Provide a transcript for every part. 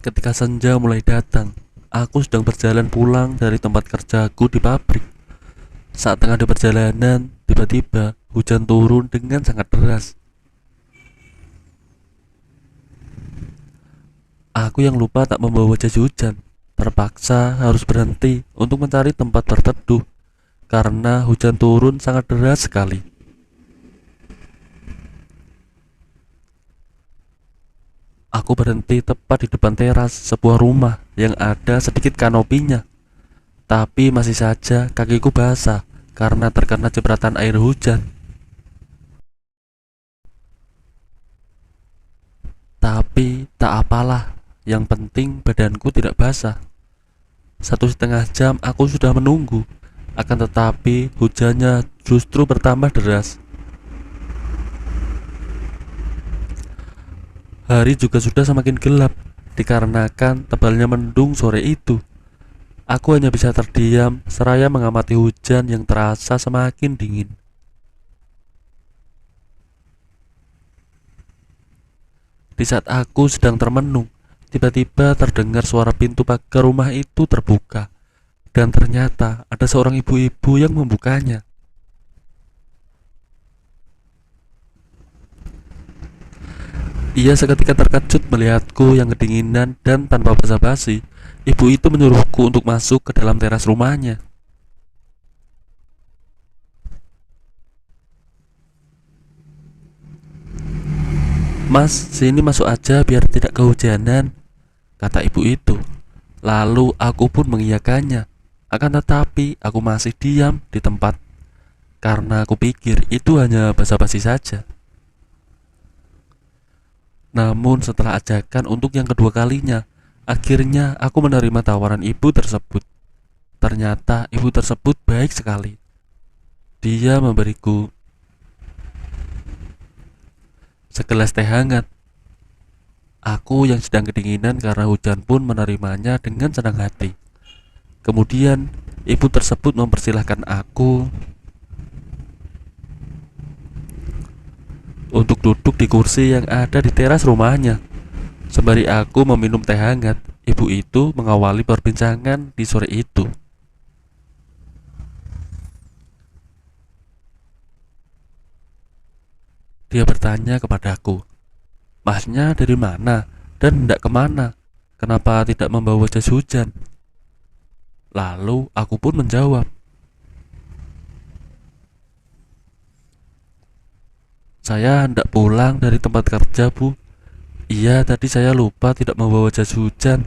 Ketika senja mulai datang, aku sedang berjalan pulang dari tempat kerjaku di pabrik. Saat tengah di perjalanan, tiba-tiba hujan turun dengan sangat deras. Aku yang lupa tak membawa jas hujan, terpaksa harus berhenti untuk mencari tempat berteduh karena hujan turun sangat deras sekali. Aku berhenti tepat di depan teras sebuah rumah yang ada sedikit kanopinya. Tapi masih saja kakiku basah karena terkena cipratan air hujan. Tapi tak apalah, yang penting badanku tidak basah. 1,5 jam aku sudah menunggu, akan tetapi hujannya justru bertambah deras. Hari juga sudah semakin gelap dikarenakan tebalnya mendung sore itu. Aku hanya bisa terdiam seraya mengamati hujan yang terasa semakin dingin. Di saat aku sedang termenung, tiba-tiba terdengar suara pintu pagar rumah itu terbuka, dan ternyata ada seorang ibu-ibu yang membukanya. Ia seketika terkejut melihatku yang kedinginan dan tanpa basa-basi, ibu itu menyuruhku untuk masuk ke dalam teras rumahnya. "Mas, sini masuk aja biar tidak kehujanan," kata ibu itu. Lalu aku pun mengiyakannya. Akan tetapi aku masih diam di tempat karena aku pikir itu hanya basa-basi saja. Namun setelah ajakan untuk yang kedua kalinya, akhirnya aku menerima tawaran ibu tersebut. Ternyata ibu tersebut baik sekali. Dia memberiku segelas teh hangat. Aku yang sedang kedinginan karena hujan pun menerimanya dengan senang hati. Kemudian ibu tersebut mempersilahkan aku untuk duduk di kursi yang ada di teras rumahnya. Sembari aku meminum teh hangat, ibu itu mengawali perbincangan di sore itu. Dia bertanya kepadaku, "Masnya dari mana dan hendak kemana? Kenapa tidak membawa jas hujan?" Lalu aku pun menjawab, "Saya hendak pulang dari tempat kerja, Bu. Iya, tadi saya lupa tidak membawa jas hujan."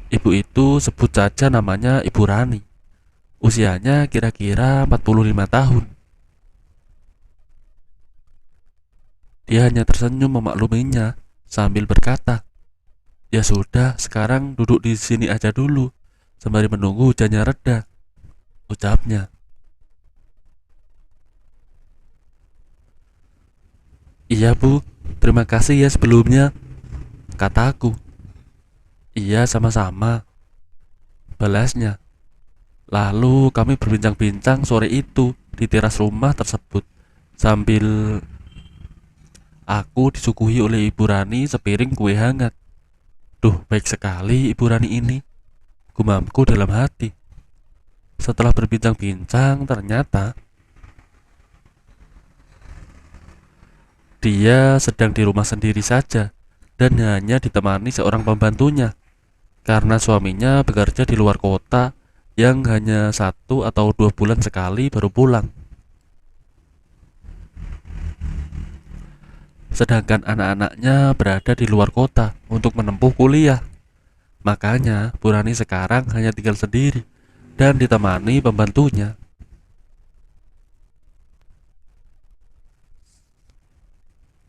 Ibu itu sebut saja namanya Ibu Rani. Usianya kira-kira 45 tahun. Dia hanya tersenyum memakluminya sambil berkata, "Ya sudah, sekarang duduk di sini aja dulu sembari menunggu hujannya reda," ucapnya. "Iya, Bu, terima kasih ya sebelumnya," kataku. "Iya, sama-sama," balasnya. Lalu kami berbincang-bincang sore itu di teras rumah tersebut sambil aku disuguhi oleh Ibu Rani sepiring kue hangat. "Duh, baik sekali Ibu Rani ini," gumamku dalam hati. Setelah berbincang-bincang, ternyata dia sedang di rumah sendiri saja dan hanya ditemani seorang pembantunya karena suaminya bekerja di luar kota yang hanya 1 atau 2 bulan sekali baru pulang. Sedangkan anak-anaknya berada di luar kota untuk menempuh kuliah. Makanya Bu Rani sekarang hanya tinggal sendiri dan ditemani pembantunya.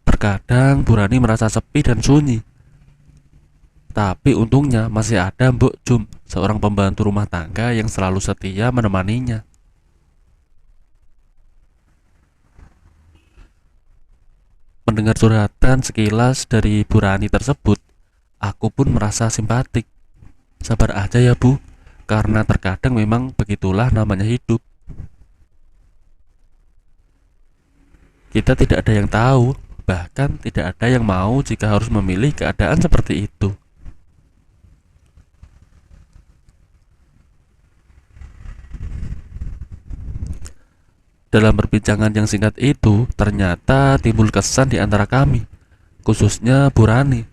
Terkadang Bu Rani merasa sepi dan sunyi. Tapi untungnya masih ada Mbok Jum, seorang pembantu rumah tangga yang selalu setia menemaninya. Mendengar curhatan sekilas dari Bu Rani tersebut, aku pun merasa simpatik. Sabar aja ya Bu, karena terkadang memang begitulah namanya hidup. Kita tidak ada yang tahu, bahkan tidak ada yang mau jika harus memilih keadaan seperti itu. Dalam perbincangan yang singkat itu, ternyata timbul kesan di antara kami, khususnya Bu Rani.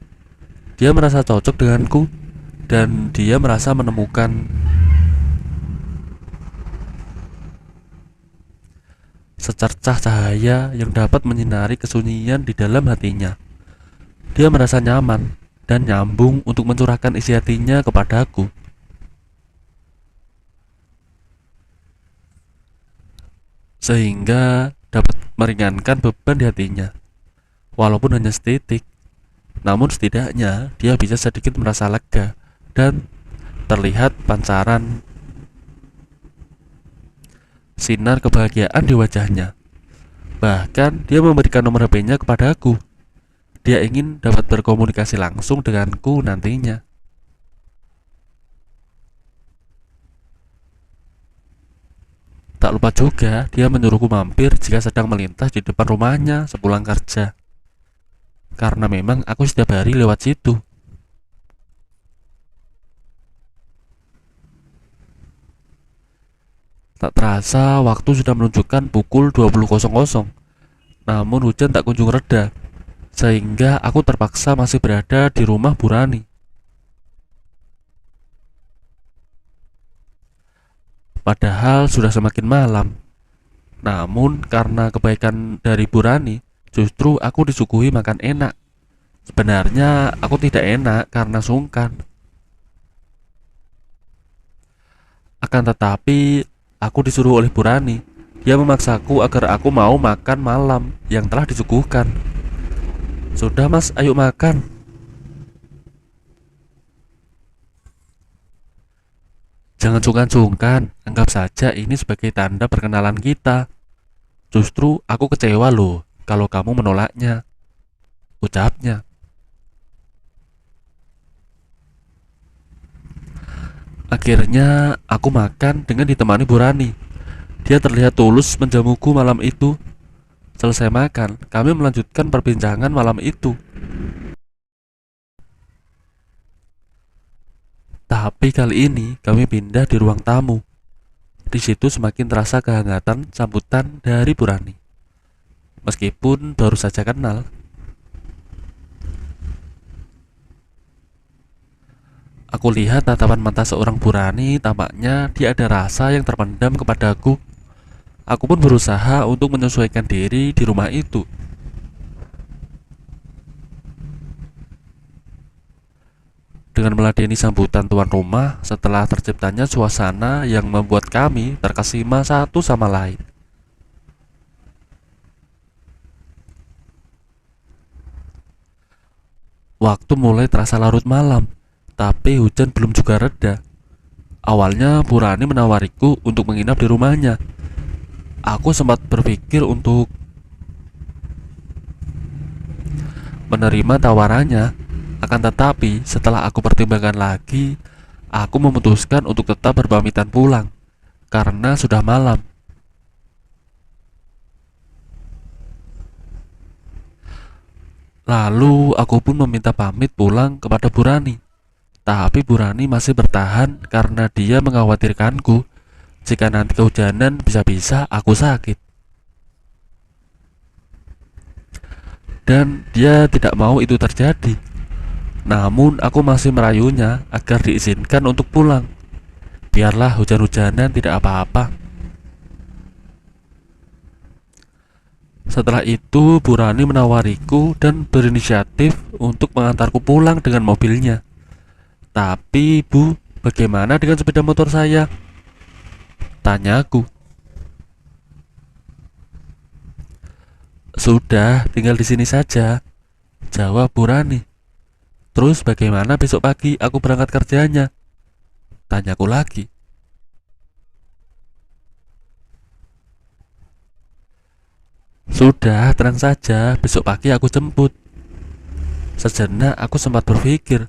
Dia merasa cocok denganku, dan dia merasa menemukan secercah cahaya yang dapat menyinari kesunyian di dalam hatinya. Dia merasa nyaman dan nyambung untuk mencurahkan isi hatinya kepadaku. Sehingga dapat meringankan beban di hatinya. Walaupun hanya setitik, namun setidaknya dia bisa sedikit merasa lega dan terlihat pancaran sinar kebahagiaan di wajahnya. Bahkan dia memberikan nomor HP-nya kepadaku. Dia ingin dapat berkomunikasi langsung denganku nantinya. Tak lupa juga dia menyuruhku mampir jika sedang melintas di depan rumahnya sepulang kerja. Karena memang aku setiap hari lewat situ. Tak terasa waktu sudah menunjukkan pukul 20.00. Namun hujan tak kunjung reda, sehingga aku terpaksa masih berada di rumah Bu Rani. Padahal sudah semakin malam. Namun karena kebaikan dari Bu Rani, justru aku disuguhi makan enak. Sebenarnya aku tidak enak karena sungkan. Akan tetapi aku disuruh oleh Bu Rani. Dia memaksaku agar aku mau makan malam yang telah disuguhkan. Sudah mas, ayo makan. Jangan sungkan-sungkan, anggap saja ini sebagai tanda perkenalan kita. Justru aku kecewa loh kalau kamu menolaknya, ucapnya. Akhirnya aku makan dengan ditemani Bu Rani. Dia terlihat tulus menjamuku malam itu. Selesai makan, kami melanjutkan perbincangan malam itu. Tapi kali ini kami pindah di ruang tamu. Di situ semakin terasa kehangatan sambutan dari Bu Rani. Meskipun baru saja kenal. Aku lihat tatapan mata seorang Bu Rani, tampaknya dia ada rasa yang terpendam kepadaku. Aku pun berusaha untuk menyesuaikan diri di rumah itu. Dengan meladeni sambutan tuan rumah setelah terciptanya suasana yang membuat kami terkesima satu sama lain. Waktu mulai terasa larut malam, tapi hujan belum juga reda. Awalnya Bu Rani menawariku untuk menginap di rumahnya. Aku sempat berpikir untuk menerima tawarannya. Akan tetapi setelah aku pertimbangkan lagi, aku memutuskan untuk tetap berpamitan pulang karena sudah malam. Lalu aku pun meminta pamit pulang kepada Bu Rani. Tapi Bu Rani masih bertahan karena dia mengkhawatirkanku jika nanti kehujanan bisa-bisa aku sakit. Dan dia tidak mau itu terjadi. Namun aku masih merayunya agar diizinkan untuk pulang. Biarlah hujan-hujanan tidak apa-apa. Setelah itu Bu Rani menawariku dan berinisiatif untuk mengantarku pulang dengan mobilnya. Tapi Bu, bagaimana dengan sepeda motor saya? Tanyaku. Sudah, tinggal di sini saja, jawab Bu Rani. Terus bagaimana besok pagi aku berangkat kerjanya? Tanyaku lagi. Sudah, tenang saja, besok pagi aku jemput. Sejenak aku sempat berpikir,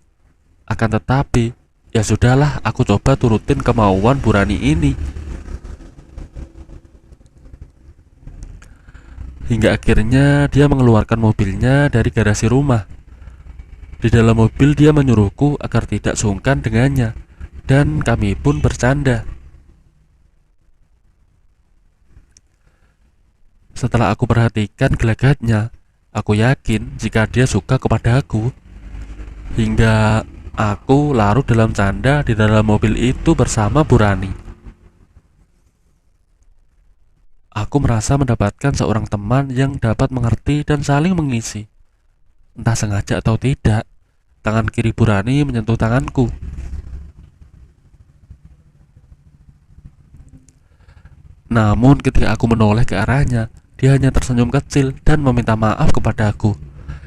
akan tetapi ya sudahlah, aku coba turutin kemauan Bu Rani ini. Hingga akhirnya dia mengeluarkan mobilnya dari garasi rumah. Di dalam mobil dia menyuruhku agar tidak sungkan dengannya, dan kami pun bercanda. Setelah aku perhatikan gelagatnya, aku yakin jika dia suka kepada aku. Hingga aku larut dalam canda di dalam mobil itu bersama Bu Rani. Aku merasa mendapatkan seorang teman yang dapat mengerti dan saling mengisi. Entah sengaja atau tidak, tangan kiri Bu Rani menyentuh tanganku. Namun ketika aku menoleh ke arahnya, dia hanya tersenyum kecil dan meminta maaf kepada aku.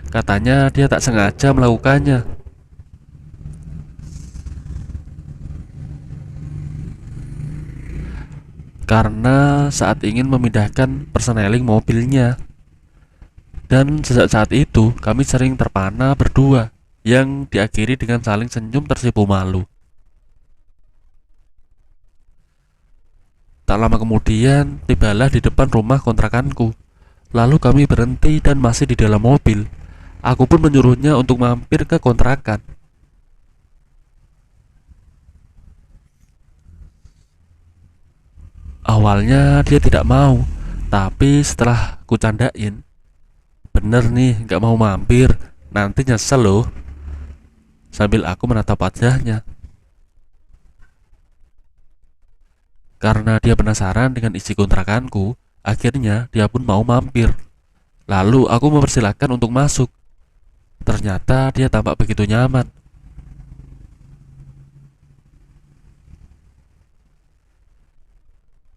Katanya dia tak sengaja melakukannya. Karena saat ingin memindahkan persneling mobilnya. Dan sejak saat itu kami sering terpana berdua, yang diakhiri dengan saling senyum tersipu malu. Tak lama kemudian tibalah di depan rumah kontrakanku. Lalu kami berhenti dan masih di dalam mobil. Aku pun menyuruhnya untuk mampir ke kontrakan. Awalnya dia tidak mau, tapi setelah ku candain, "Bener nih, gak mau mampir, nanti nyesel loh," sambil aku menatap wajahnya. Karena dia penasaran dengan isi kontrakanku, akhirnya dia pun mau mampir. Lalu aku mempersilahkan untuk masuk. Ternyata dia tampak begitu nyaman.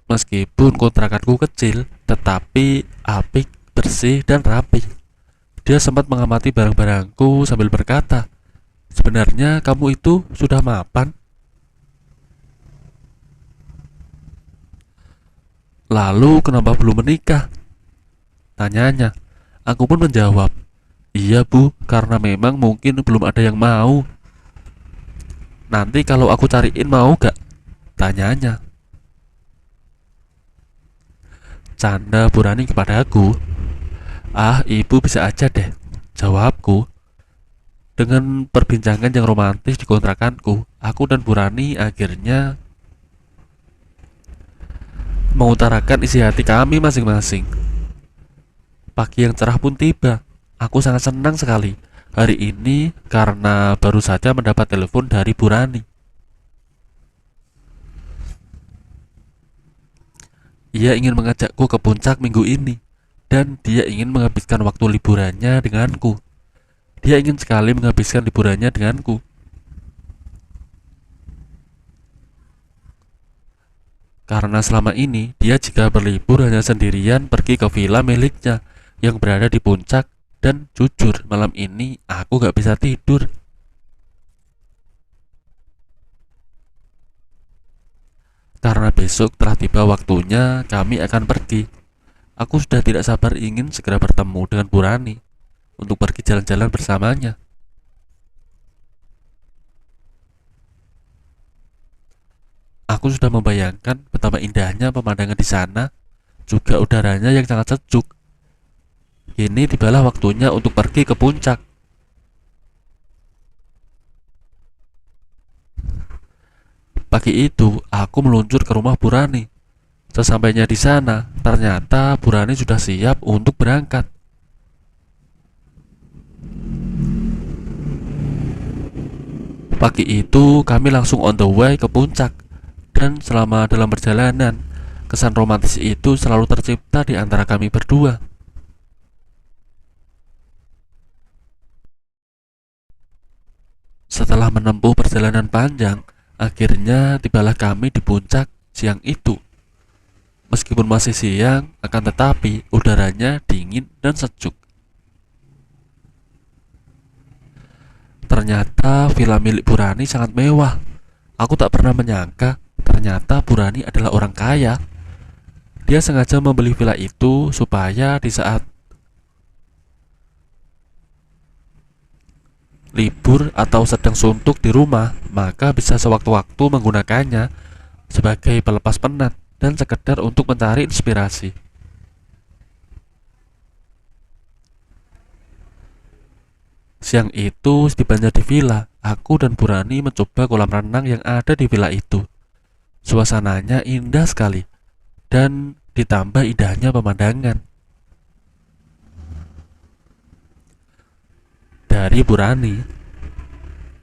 Meskipun kontrakanku kecil, tetapi apik, bersih, dan rapi. Dia sempat mengamati barang-barangku sambil berkata, "Sebenarnya kamu itu sudah mapan?" "Lalu kenapa belum menikah?" tanyanya. Aku pun menjawab, "Iya Bu, karena memang mungkin belum ada yang mau." "Nanti kalau aku cariin mau gak?" tanyanya. Canda Bu Rani kepada aku. "Ah, ibu bisa aja deh," jawabku. Dengan perbincangan yang romantis di kontrakanku, aku dan Bu Rani akhirnya mengutarakan isi hati kami masing-masing. Pagi yang cerah pun tiba. Aku sangat senang sekali hari ini karena baru saja mendapat telepon dari Bu Rani. Ia ingin mengajakku ke puncak minggu ini, dan dia ingin menghabiskan waktu liburannya denganku. Dia ingin sekali menghabiskan liburannya denganku. Karena selama ini dia jika berlibur hanya sendirian pergi ke villa miliknya yang berada di puncak, dan jujur malam ini aku gak bisa tidur. Karena besok telah tiba waktunya kami akan pergi. Aku sudah tidak sabar ingin segera bertemu dengan Bu Rani untuk pergi jalan-jalan bersamanya. Aku sudah membayangkan betapa indahnya pemandangan di sana, juga udaranya yang sangat sejuk. Kini tibalah waktunya untuk pergi ke puncak. Pagi itu, aku meluncur ke rumah Bu Rani. Sesampainya di sana, ternyata Bu Rani sudah siap untuk berangkat. Pagi itu, kami langsung on the way ke puncak. Dan selama dalam perjalanan, kesan romantis itu selalu tercipta di antara kami berdua. Setelah menempuh perjalanan panjang, akhirnya tibalah kami di puncak siang itu. Meskipun masih siang, akan tetapi udaranya dingin dan sejuk. Ternyata villa milik Bu Rani sangat mewah. Aku tak pernah menyangka ternyata Bu Rani adalah orang kaya. Dia sengaja membeli villa itu supaya di saat libur atau sedang suntuk di rumah, maka bisa sewaktu-waktu menggunakannya sebagai pelepas penat dan sekedar untuk mencari inspirasi. Siang itu setibanya di villa, aku dan Bu Rani mencoba kolam renang yang ada di villa itu. Suasananya indah sekali dan ditambah indahnya pemandangan. dari Bu Rani.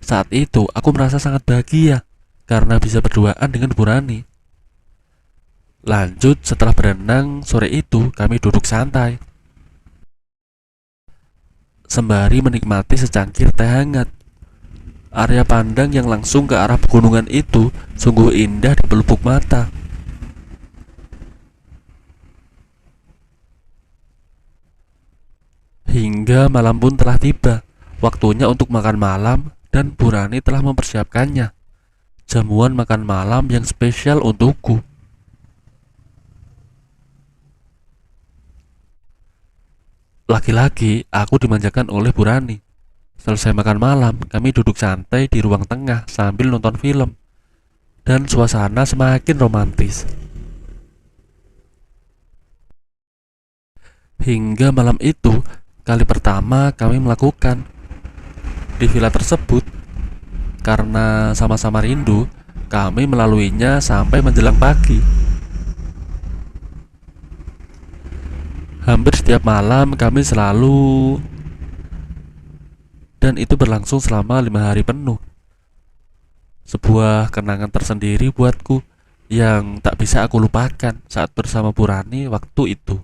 Saat itu aku merasa sangat bahagia karena bisa berduaan dengan Bu Rani. Lanjut, setelah berenang sore itu kami duduk santai sembari menikmati secangkir teh hangat. Area pandang yang langsung ke arah pegunungan itu sungguh indah di pelupuk mata. Hingga malam pun telah tiba. Waktunya untuk makan malam dan Bu Rani telah mempersiapkannya. Jamuan makan malam yang spesial untukku. Lagi-lagi aku dimanjakan oleh Bu Rani. Selesai makan malam, kami duduk santai di ruang tengah sambil nonton film. Dan suasana semakin romantis. Hingga malam itu, kali pertama kami melakukan di villa tersebut. Karena sama-sama rindu, kami melaluinya sampai menjelang pagi. Hampir setiap malam kami selalu, dan itu berlangsung selama 5 hari penuh. Sebuah kenangan tersendiri buatku yang tak bisa aku lupakan saat bersama Bu Rani waktu itu.